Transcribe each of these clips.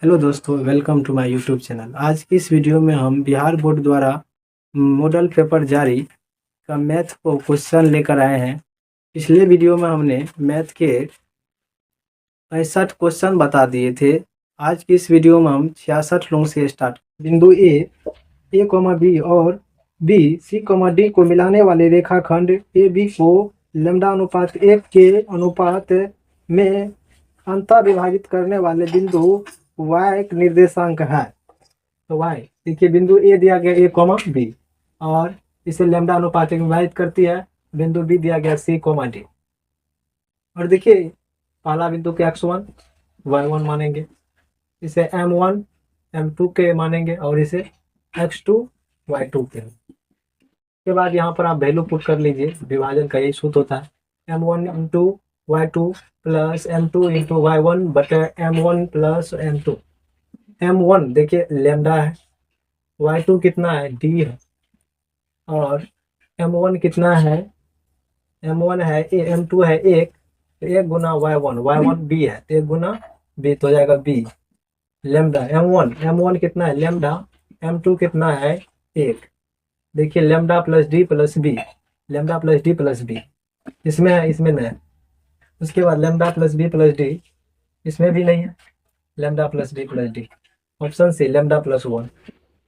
Hello दोस्तों, welcome to my YouTube channel. आज की इस वीडियो में हम बिहार बोर्ड द्वारा मॉडल पेपर जारी का मैथ को क्वेश्चन लेकर आए हैं। पिछले वीडियो में हमने मैथ के 65 क्वेश्चन बता दिए थे। आज की इस वीडियो में हम 66 लोगों से स्टार्ट। बिंदु ए कॉमा बी और बी सी कॉमा डी को मिलाने वाले रेखाखंड ए बी को लैम्डा अनुपात 1 के अनुपात में अंतर विभाजित करने वाले बिंदु y एक निर्देशांक है। तो y देखिए, बिंदु ए दिया गया ए कॉमा बी और इसे लैम्डा अनुपात में विभाजित करती है। बिंदु बी दिया गया सी कॉमा डी। और देखिए, पहला बिंदु के x1 y1 मानेंगे, इसे m1 m2 के मानेंगे और इसे x2 y2 के। के बाद यहाँ पर आप वैल्यू पुट कर लीजिए, विभाजन का यही सूत्र होता है m1 into y2 plus m2 into y1 बटे m1 प्लस m2। m1 देखिए लैम्डा है, y2 कितना है d है, और m1 कितना है, m1 है m2 है 1, तो 1 गुना y1 b है, तो 1 गुना b तो हो जाएगा b लैम्डा m1 कितना है लैम्डा, m2 कितना है 1। देखिए lambda plus D plus B, lambda plus D plus B इसमें है, इसमें नहीं है। उसके बाद lambda plus B plus D इसमें भी नहीं है, lambda plus D plus D. Option C lambda plus 1।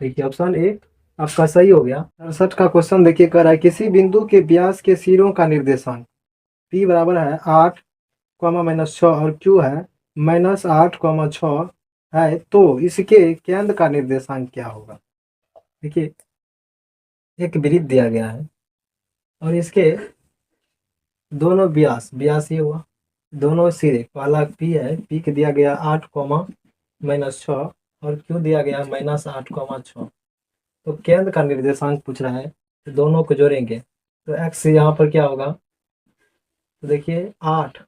देखिए ऑप्शन ए आपका सही हो गया। 67 का क्वेश्चन देखिए, कह रहा है किसी बिंदु के व्यास के सिरों का निर्देशांक p बराबर है 8 -6 और q है -8 है, तो इसके केंद्र का निर्देशांक क्या होगा। देखिए एक वृत्त दिया गया है और इसके दोनों व्यास ये हुआ, दोनों सिरे, पहला p है, p के दिया गया 8 -6 और q दिया गया -8 तो केंद्र का निर्देशांक पूछ रहा है, तो दोनों को जोड़ेंगे तो x यहाँ पर क्या होगा, तो देखिए 8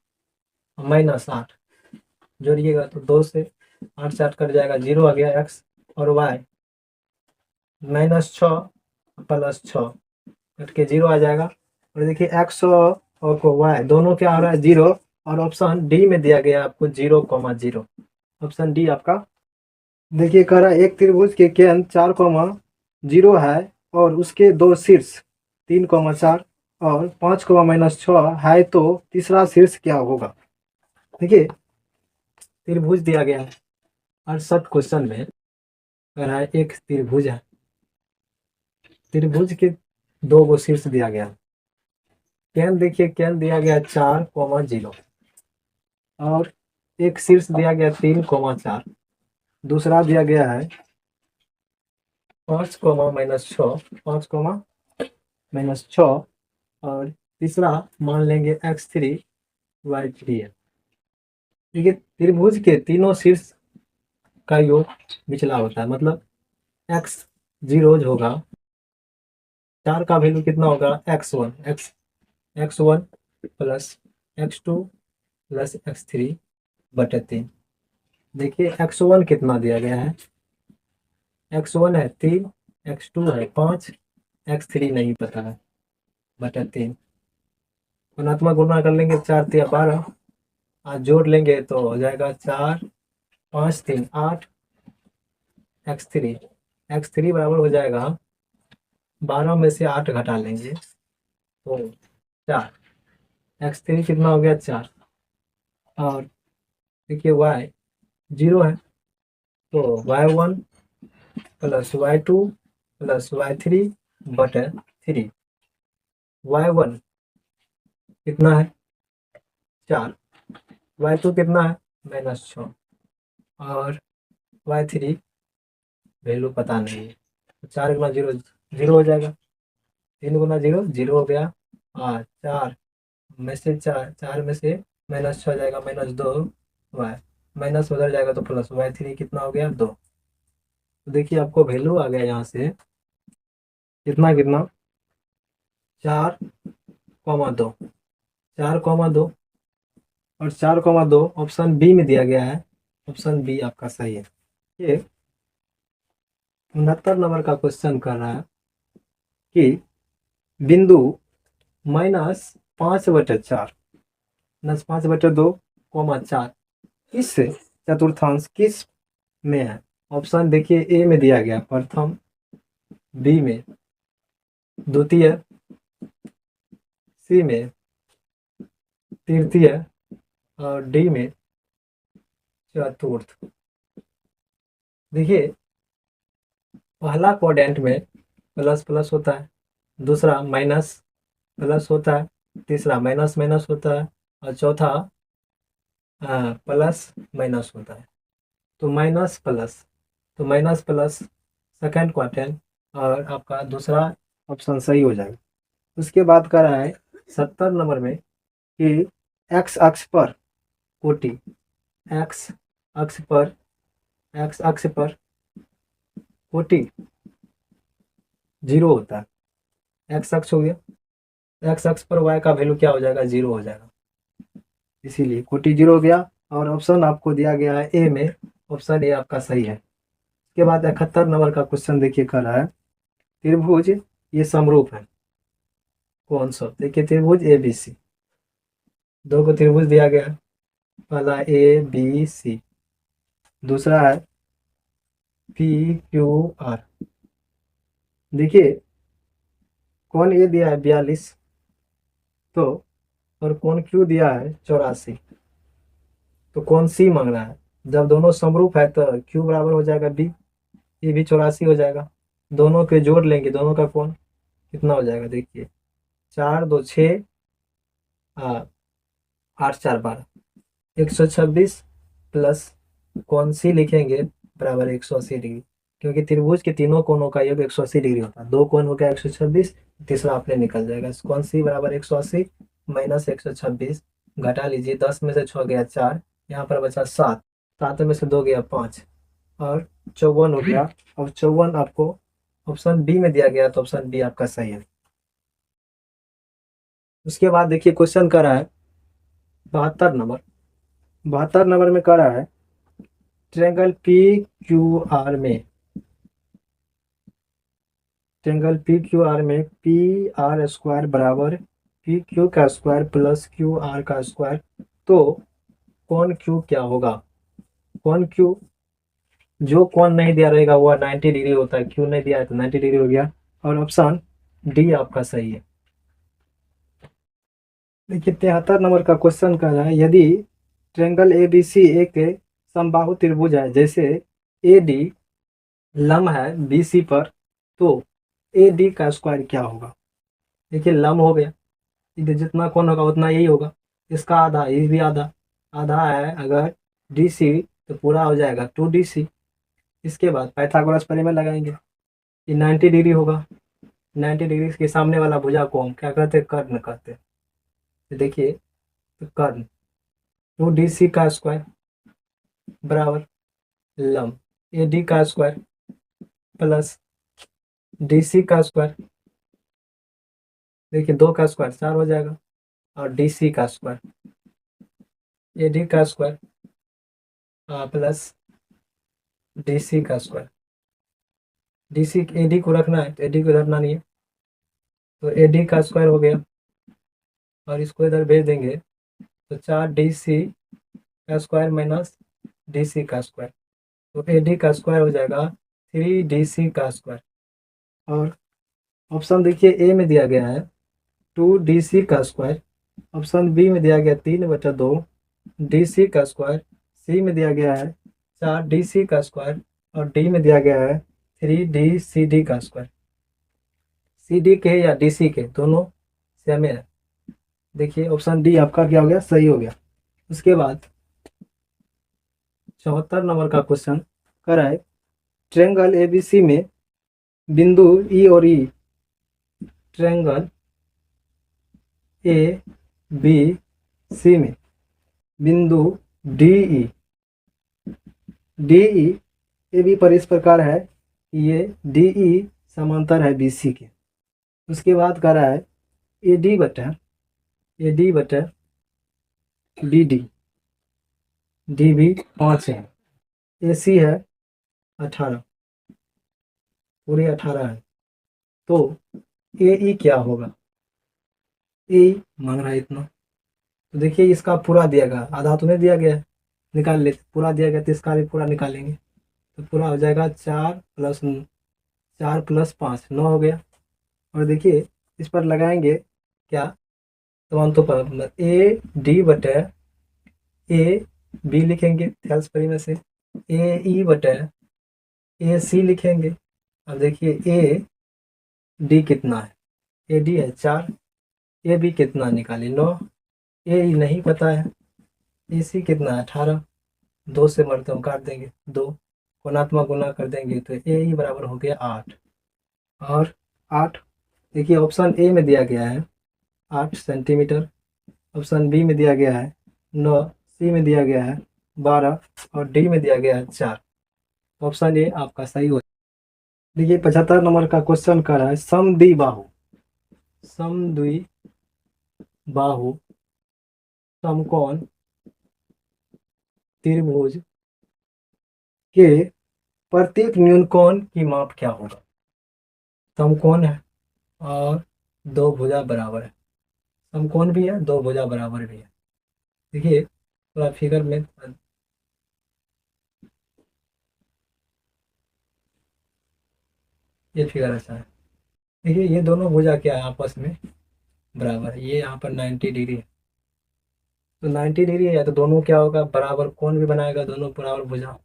-8 जोड़िएगा तो 2 से 8 से 8 कट जाएगा, 0 आ गया x, और y -6 प्लस 6 कट के 0 आ जाएगा। और देखिए x और y दोनों क्या आ रहा है 0, और ऑप्शन डी में दिया गया आपको 0,0। ऑप्शन डी आपका। देखिए कह रहा है एक त्रिभुज के केंद्र 4,0 है और उसके दो शीर्ष 3,4 और 5,-6 है, तो तीसरा शीर्ष क्या होगा। देखिए त्रिभुज दिया गया है 68 क्वेश्चन में, कह रहा है एक त्रिभुज है, त्रिभुज के 2 गो शीर्ष दिया गया। केंद्र देखिए, केंद्र दिया गया 4,0 और एक शीर्ष दिया गया 3,4, दूसरा दिया गया है 5,-6 और तीसरा मान लेंगे x3 y3 है। देखिए त्रिभुज के तीनों शीर्ष का योग निचला होता है, मतलब x 0 होगा, 4 का वैल्यू कितना होगा x1 plus x2 plus x3 बटे 3। देखिए x1 कितना दिया गया है, x1 है 3, x2 है 5, x3 नहीं पता है, बटे 3। गुणात्मक गुणा कर लेंगे, 4 3 12, आज जोड़ लेंगे तो हो जाएगा 4 5 3 8, x3 बराबर हो जाएगा 12 में से 8 घटा लेंगे तो 4, x3 कितना हो गया 4। और देखिए y 0 है, तो y1 plus y2 plus y3 बटे 3। y1 कितना है 4, y2 कितना है -6 और y3 वैल्यू पता नहीं है, तो 4 गुना 0 0 हो जाएगा, 3 गुना 0 0 हो गया, और 4 में से 4 में से -6 जाएगा -2 y, माइनस उधर जाएगा तो प्लस, y3 कितना हो गया 2। तो देखिए आपको वैल्यू आ गया यहाँ से कितना कितना 4,2, 4,2 और 4,2 ऑप्शन बी में दिया गया है। ऑप्शन बी आपका सही है। ये 69 नंबर का क्वेश्चन कर रहा है कि बिंदु -5/4 -5/2, 4 इस चतुर्थांश किस में है। ऑप्शन देखिए ए में दिया गया प्रथम, बी में द्वितीय, सी में तृतीय और डी में चतुर्थ। देखिए पहला क्वाड्रेंट में प्लस प्लस होता है, दूसरा माइनस प्लस होता है, तीसरा माइनस माइनस होता है और चौथा प्लस माइनस होता है। तो माइनस प्लस, तो माइनस प्लस सेकंड क्वाड्रेंट और आपका दूसरा ऑप्शन सही हो जाएगा। उसके बाद कर रहा है 70 नंबर में कि एक्स अक्ष पर कोटि, एक्स अक्ष पर, एक्स अक्ष पर कोटि 0 होता है। एक्स अक्ष हो गया, एक्स अक्ष पर वाई का वैल्यू क्या हो जाएगा, 0 हो जाएगा, इसीलिए कोटि 0 हो गया। और ऑप्शन आपको दिया गया है ए में, ऑप्शन ए आपका सही है। उसके बाद 71 नंबर का क्वेश्चन देखिए कर रहा है त्रिभुज ये समरूप है कौन सा। देखिए त्रिभुज ए बी सी, दो को त्रिभुज दिया गया है, पहला ए बी सी, दूसरा है पी क्यू आर। देखिए कौन ए दिया है 42, तो और कौन क्यू दिया है 84, तो कौन सी मांग रहा है। जब दोनों समरूप है तो क्यू बराबर हो जाएगा बी, ये भी 84 हो जाएगा। दोनों के जोड़ लेंगे, दोनों का कौन कितना हो जाएगा, देखिए 4 2 6 8 4 12, 126 प्लस कौन सी लिखेंगे बराबर 180 डिग्री, क्योंकि त्रिभुज के तीनों कोनों का योग 180 डिग्री होता है। दो कोण हो गया 126, तीसरा अपने निकल जाएगा। कौन सी बराबर 180 माइनस 126, घटा लीजिए 10 में से 6 गया 4, यहाँ पर बचा 7, 7 में से 2 गया 5 और 54 हो गया। और 54 आपको ऑप्शन बी में दिया गया, तो ऑप्शन बी आपका सही है। उसके बाद देखिए क्वेश्चन कर रहा है 72 नंबर, 72 नंबर में कर रहा है ट्रायंगल पी क्यू आर में, ट्रायंगल पी क्यू आर में पी आर स्क्वायर बराबर पी क्यू का स्क्वायर प्लस क्यू आर का स्क्वायर, तो कौन क्यू क्या होगा। कौन क्यू, जो कौन नहीं दिया रहेगा वह 90 डिग्री होता है, क्यू नहीं दिया है तो 90 डिग्री हो गया। और ऑप्शन डी आपका सही है। देखिए 73 नंबर का क्वेश्चन कर रहा है यदि ट्रायंगल ए बी सी एक समबाहु त्रिभुज है, जैसे ए डी लंब है बी सी पर, तो ए डी का स्क्वायर क्या होगा। देखिए लंब हो गया, इधर जितना कोण होगा उतना यही होगा, इसका आधा ये भी आधा, आधा है अगर डी सी तो पूरा हो जाएगा 2DC। इसके बाद पाइथागोरस प्रमेय लगाएंगे, ये 90 डिग्री होगा, 90 डिग्री के सामने वाला भुजा को हम क्या कहते हैं, कर्ण कहते हैं। तो देखिए तो कर्ण 2DC का स्क्वायर बराबर लंब ए डी का स्क्वायर प्लस DC का स्क्वायर, देखिए 2 का स्क्वायर 4 हो जाएगा, और DC का स्क्वायर ए डी का स्क्वायर प्लस DC का स्क्वायर। DC ए डी को रखना है तो ए डी को रखना नहीं है, तो ए डी का स्क्वायर हो गया और इसको इधर भेज देंगे तो 4DC का स्क्वायर माइनस DC का स्क्वायर, तो ए डी का स्क्वायर हो जाएगा 3DC का स्क्वायर। और ऑप्शन देखिए ए में दिया गया है 2DC का स्क्वायर, ऑप्शन बी में दिया गया 3/2 DC का स्क्वायर, सी में दिया गया है 4DC का स्क्वायर और डी में दिया गया है 3DCD का स्क्वायर। CD के या DC के दोनों सेम है। देखिए ऑप्शन डी आपका क्या हो गया, सही हो गया। उसके बाद 74 नंबर का क्वेश्चन कर रहा है ट्रायंगल ABC में बिंदु ई और ई, ट्रायंगल ABC में बिंदु DE, DE ये भी पर इस प्रकार है कि ये DE समांतर है BC के। उसके बाद कह रहा है AD बटा BD, डी भी 5 है, AC है 18, पूरे 18 है, तो AE क्या होगा। AE मांग रहा है इतना, तो देखिए इसका पूरा दिया गया, आधा तो नहीं दिया गया है, निकाल ले, पूरा दिया गया तो इसका भी पूरा निकालेंगे। तो पूरा हो जाएगा 4 + 5 9 हो गया। और देखिए इस पर लगाएंगे क्या, समानतों पर ए डी बटे ए बी लिखेंगे थेल्स परी में से, ए ई बटे ए सी लिखेंगे। अब देखिए ए डी कितना है, ए डी है 4, ए बी कितना निकालिए 9, ए ई नहीं पता है, ए सी कितना है 18, 2 से मर्तों काट देंगे 2, गुणात्मक गुना कर देंगे तो ए ई बराबर हो गया 8। और 8 देखिए ऑप्शन ए में दिया गया है 8 सेंटीमीटर, ऑप्शन बी में दिया गया है 9, सी में दिया गया है 12 और डी में दिया गया है 4। ऑप्शन ए आपका सही हो। देखिए 75 नंबर का क्वेश्चन कर रहा है समद्विबाहु समद्विबाहु समकोण त्रिभुज के प्रत्येक न्यूनकोण की माप क्या होगा। समकोण है और दो भुजा बराबर है, समकोण भी है दो भुजा बराबर भी है। देखिए थोड़ा फिगर में ये फिगर अच्छा है। देखिए ये दोनों भुजा क्या है आपस में बराबर है, ये यहाँ पर 90 डिग्री है, तो 90 डिग्री है तो दोनों क्या होगा बराबर कोण भी बनाएगा, दोनों बराबर भुजा।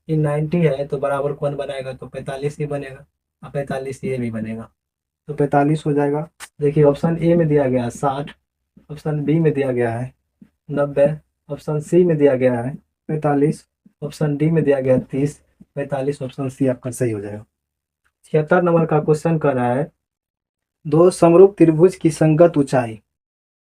ये 90 है तो बराबर कोण बनाएगा तो 45 ही बनेगा, और 45 ये भी बनेगा तो 45 हो जाएगा। देखिए ऑप्शन ए में दिया गया है 60, ऑप्शन बी में दिया गया है 90, ऑप्शन सी में दिया गया है 45, ऑप्शन डी में दिया गया है 30, 45 ऑप्शन सी आपका सही हो जाएगा। 76 नंबर का क्वेश्चन कर रहा है दो समरूप त्रिभुज की संगत ऊंचाई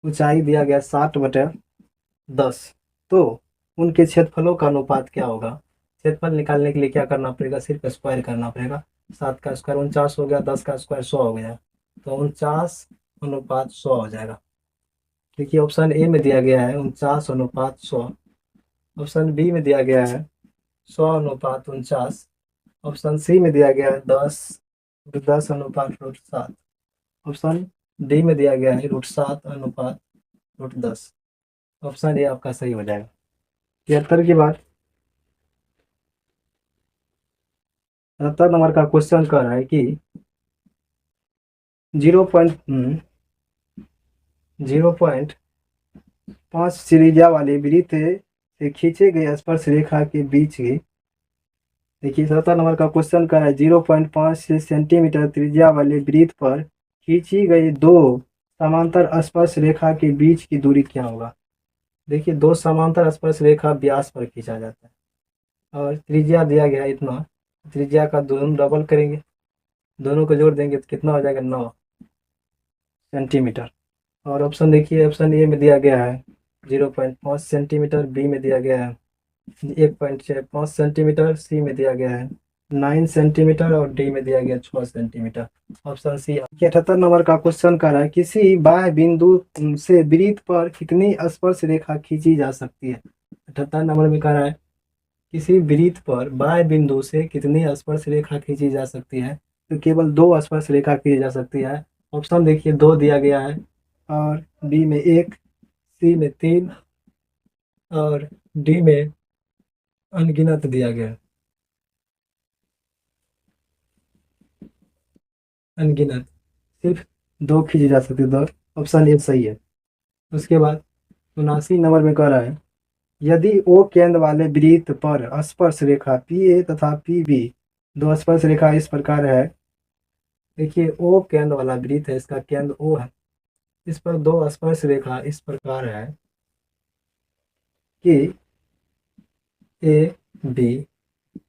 ऊंचाई दिया गया 60/10, तो उनके क्षेत्रफलों का अनुपात क्या होगा। क्षेत्रफल निकालने के लिए क्या करना पड़ेगा, सिर्फ स्क्वायर करना पड़ेगा। 7 का स्क्वायर 49 हो गया, 10 का स्क्वायर 100 हो गया, तो 49/100 हो जाएगा। देखिए ऑप्शन ए में दिया गया है 49/100, ऑप्शन बी में दिया गया है 100/49, ऑप्शन सी में दिया गया है 10/7, ऑप्शन डी में दिया गया है √7/√10। ऑप्शन ए आपका सही हो जाएगा। 73 के बाद 77 नंबर का क्वेश्चन कर रहा है कि 0.5 त्रिज्या वाली वृत्त से खींचे गए स्पर्श रेखा के बीच की, देखिए 77 नंबर का क्वेश्चन कर रहा है 0.5 सेंटीमीटर त्रिज्या वाले वृत्त पर खींची गई दो समांतर स्पर्श रेखा के बीच की दूरी क्या होगा। देखिए दो समांतर स्पर्श रेखा व्यास पर खींचा जाता है और त्रिज्या दिया गया है इतना, त्रिज्या का दोनों डबल करेंगे, दोनों को जोड़ देंगे तो कितना हो जाएगा 9 सेंटीमीटर। और ऑप्शन देखिए ऑप्शन ए में दिया गया है 0.5 सेंटीमीटर, बी में दिया गया है 1.5 सेंटीमीटर, सी में दिया गया है 9 सेंटीमीटर और डी में दिया गया 6 सेंटीमीटर। Option C. 78 नंबर का क्वेश्चन कर रहा है किसी बाह्य बिंदु से वृत्त पर कितनी स्पर्श रेखा खींची जा सकती है। 78 नंबर में कह रहा है किसी वृत्त पर बाह्य बिंदु से कितनी स्पर्श रेखा खींची जा सकती है, तो केवल 2 स्पर्श रेखा खींची जा सकती है। ऑप्शन देखिए 2 दिया गया है और बी में 1, सी में 3 और डी में अनगिनत दिया गया है, अनगिनत सिर्फ 2 खींची जा सकती है, 2। ऑप्शन ए सही है। उसके बाद 79 नंबर में कह रहा है यदि ओ केंद्र वाले वृत्त पर स्पर्श रेखा पी ए तथा पी बी, दो स्पर्श रेखा इस प्रकार है। देखिए ओ केंद्र वाला वृत्त है, इसका केंद्र ओ है, इस पर 2 स्पर्श रेखा इस प्रकार है कि ए बी,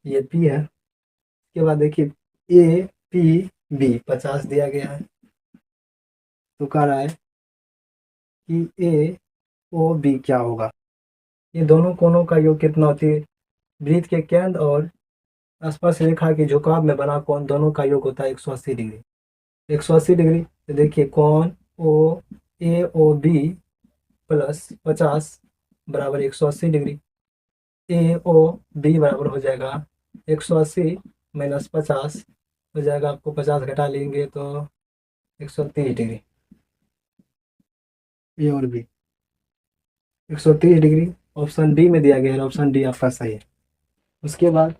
ये पी है। इसके बाद देखिए ए पी बी 50 दिया गया है, तो कह रहा है कि ए ओ बी क्या होगा। ये दोनों कोणों का योग कितना होती है, वृत्त के केंद्र और स्पर्श रेखा के झुकाव में बना कोण दोनों का योग होता है 180 डिग्री। 180 डिग्री तो देखिए कोण ओ ए ओ बी प्लस 50 बराबर 180 डिग्री, ए ओ बी बराबर हो जाएगा 180 माइनस 50 हो जाएगा, आपको 50 घटा लेंगे तो 130 डिग्री, ए और बी 130 डिग्री ऑप्शन डी में दिया गया है, ऑप्शन डी आपका सही है। उसके बाद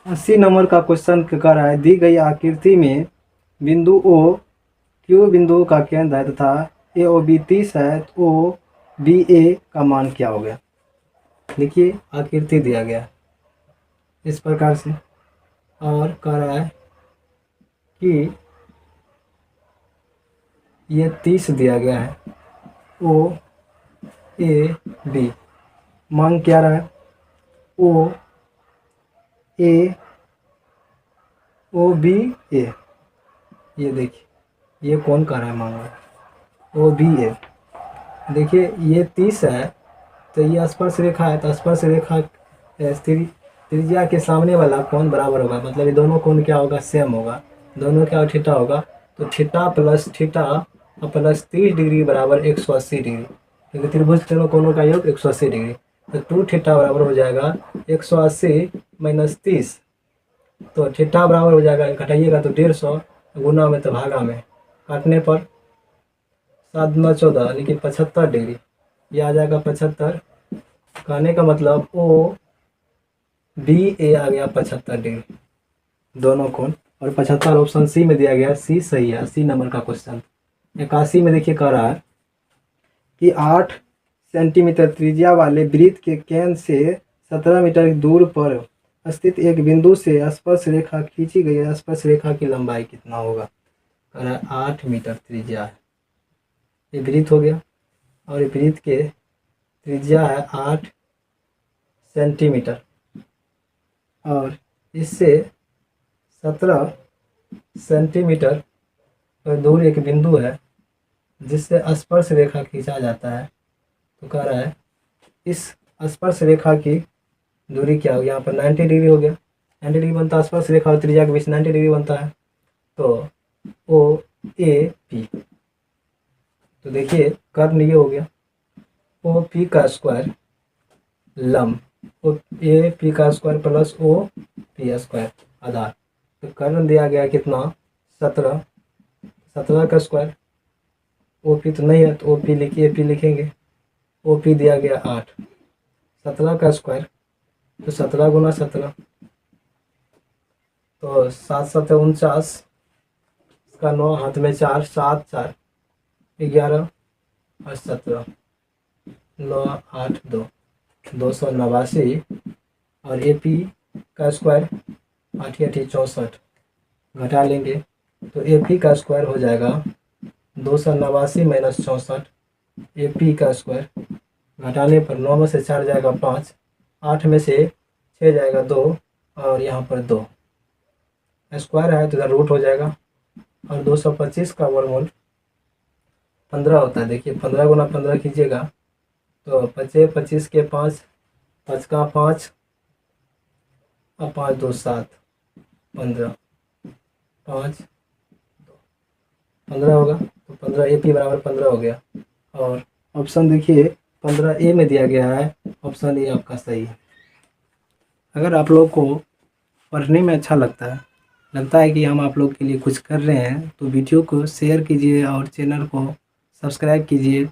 80 नंबर का क्वेश्चन कह रहा है, दी गई आकृति में बिंदु ओ क्यू बिंदु का केंद्र है तथा ए ओ बी 30 है, तो ओ बी ए का मान क्या हो गया। देखिए आकृति दिया गया इस प्रकार से और कह रहा है कि ये 30 दिया गया है, ओ ए बी मांग क्या रहा है, ओ ए ओ बी ए। ये देखिए ये कौन कर रहा है मांग रहा है, ओ बी ए। देखिए ये 30 है तो ये स्पर्श रेखा है, तो स्पर्श रेखा त्रिज्या के सामने वाला कोण बराबर होगा, मतलब ये दोनों कोण क्या होगा, सेम होगा। दोनों क्या थीटा होगा, तो theta plus theta plus 30 degree बराबर 180 डिग्री, क्योंकि त्रिभुज तीनों कोणों का योग 180 डिग्री। तो 2 थीटा बराबर हो जाएगा 180 माइनस 30, तो थीटा बराबर हो जाएगा, घटाइएगा तो 150, गुना में तो भागा में, काटने पर 7 9 14 यानी कि 75 डिग्री, ये आ जाएगा 75। कहने का मतलब ओ बी ए आ गया 75 डिग्री दोनों कोण, और 75 ऑप्शन सी में दिया गया, सी सही है। 80 नंबर का क्वेश्चन। 81 में देखिए कह रहा है कि 8 सेंटीमीटर त्रिज्या वाले वृत्त के केंद्र से 17 मीटर दूर पर स्थित एक बिंदु से स्पर्श रेखा खींची गई है, स्पर्श रेखा की लंबाई कितना होगा। कह रहा है 8 मीटर त्रिज्या है, ये वृत्त हो गया, और वृत्त के त्रिज्या है 8 सेंटीमीटर, और इससे 17 सेंटीमीटर पर दूर एक बिंदु है जिससे स्पर्श रेखा खींचा जाता है। तो कह रहा है इस स्पर्श रेखा की दूरी क्या होगी, यहाँ पर 90 डिग्री हो गया, 90 डिग्री बनता है, स्पर्श रेखा और त्रिज्या के बीच 90 डिग्री बनता है, तो ओ ए पी। तो देखिए कर्ण ये हो गया, ओ पी का स्क्वायर लंब, ओ ए पी का square plus O P square आधार। तो कर्ण दिया गया कितना, 17, 17 का स्क्वायर, ओ पी तो नहीं है तो ओ पी लिखिए, पी लिखेंगे, ओ पी दिया गया 8, 17 का स्क्वायर तो 17 गुना 17, तो 7 7 49, इसका 9 हाथ में 4, 7 4 11 और 17, 9 8 2 289, और ए पी का स्क्वायर 8 8 64, घटा लेंगे तो ए पी का स्क्वायर हो जाएगा 289 माइनस 64, ए पी का स्क्वायर, घटाने पर 9 में से 4 जाएगा 5, 8 में से 6 जाएगा 2, और यहाँ पर 2 स्क्वायर है तो इधर रूट हो जाएगा, और 225 का वर्गमूल 15 होता है। देखिए 15 गुना 15 कीजिएगा तो 25 25 के 5, 5 का 5 और 5 2 7, 15 5 15 होगा, तो 15 ए पी बराबर 15 हो गया। और ऑप्शन देखिए 15 ए में दिया गया है, ऑप्शन ए आपका सही है। अगर आप लोग को पढ़ने में अच्छा लगता है कि हम आप लोग के लिए कुछ कर रहे हैं, तो वीडियो को शेयर कीजिए और चैनल को सब्सक्राइब कीजिए।